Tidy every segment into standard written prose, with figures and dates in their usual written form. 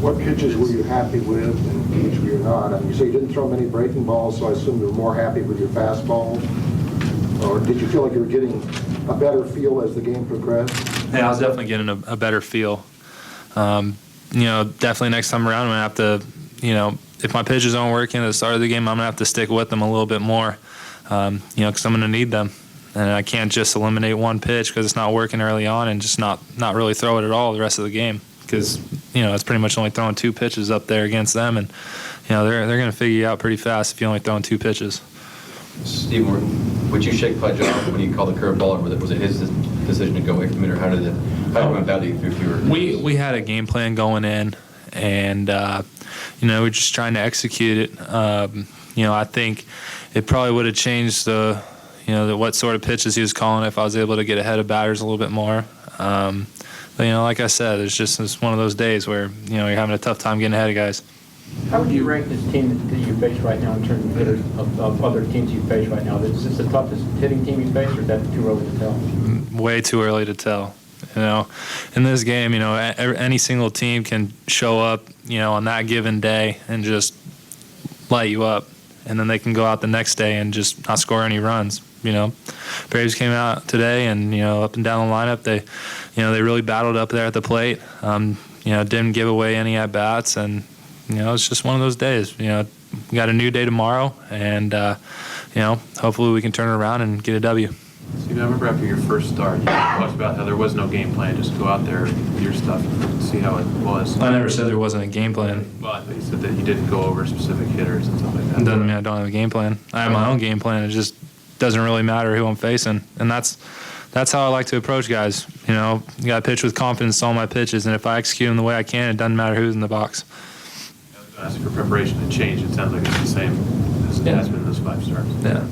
What pitches were you happy with and which were you not? I mean, you say you didn't throw many breaking balls, so I assume you were more happy with your fastball? Or did you feel like you were getting a better feel as the game progressed? Yeah, I was definitely getting a better feel. Definitely next time around, I'm going to have to, if my pitches aren't working at the start of the game, I'm going to have to stick with them a little bit more, because I'm going to need them. And I can't just eliminate one pitch because it's not working early on and just not really throw it at all the rest of the game, because, it's pretty much only throwing 2 pitches up there against them. And, they're going to figure you out pretty fast if you're only throwing 2 pitches. Steve Morton, would you shake Pudge off when he called the curveball, or was it his decision to go away from it, or how did you went about it if you were? We had a game plan going in, and we're just trying to execute it. I think it probably would have changed the what sort of pitches he was calling if I was able to get ahead of batters a little bit more. But like I said, it's one of those days where you're having a tough time getting ahead of guys. How would you rank this team that you face right now in terms of hitters of other teams you face right now? Is this the toughest hitting team you face, or is that too early to tell? Way too early to tell. In this game, any single team can show up, on that given day and just light you up, and then they can go out the next day and just not score any runs. Braves came out today, and up and down the lineup, they really battled up there at the plate. Didn't give away any at bats, and it's just one of those days. We got a new day tomorrow, and hopefully we can turn it around and get a W. Steve, I remember after your first start, you talked about how there was no game plan, just go out there with your stuff and see how it was. I never said there wasn't a game plan. But you said that you didn't go over specific hitters and stuff like that. It doesn't mean I don't have a game plan. I have my own game plan. It just doesn't really matter who I'm facing, and that's how I like to approach guys. You got to pitch with confidence on my pitches, and if I execute them the way I can, it doesn't matter who's in the box. As for preparation to change, it sounds like it's the same as it has been in those 5 starts. Yeah.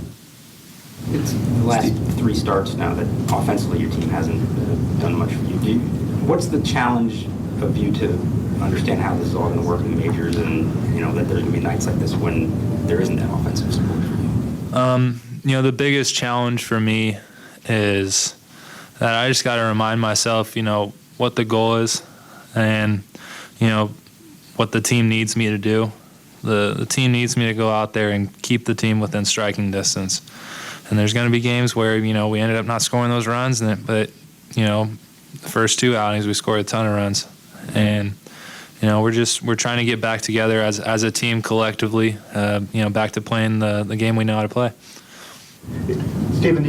It's the last 3 starts now that offensively your team hasn't done much for you. What's the challenge of you to understand how this is all going to work in the majors, and that there's going to be nights like this when there isn't that offensive support for you? The biggest challenge for me is that I just got to remind myself, what the goal is, and what the team needs me to do. The team needs me to go out there and keep the team within striking distance. And there's going to be games where, we ended up not scoring those runs, but the first 2 outings we scored a ton of runs. And, we're trying to get back together as a team collectively, back to playing the game we know how to play. Stephen,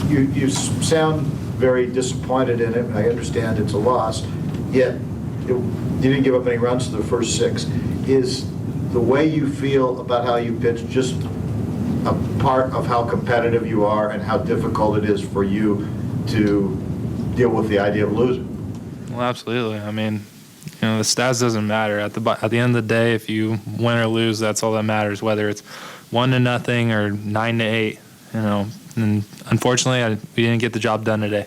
you sound very disappointed in it. I understand it's a loss, yet you didn't give up any runs to the first 6. Is the way you feel about how you pitch just a part of how competitive you are and how difficult it is for you to deal with the idea of losing? Well, absolutely. I mean, the stats doesn't matter. At the end of the day, if you win or lose, that's all that matters, whether it's 1-0 or 9-8. And unfortunately, we didn't get the job done today.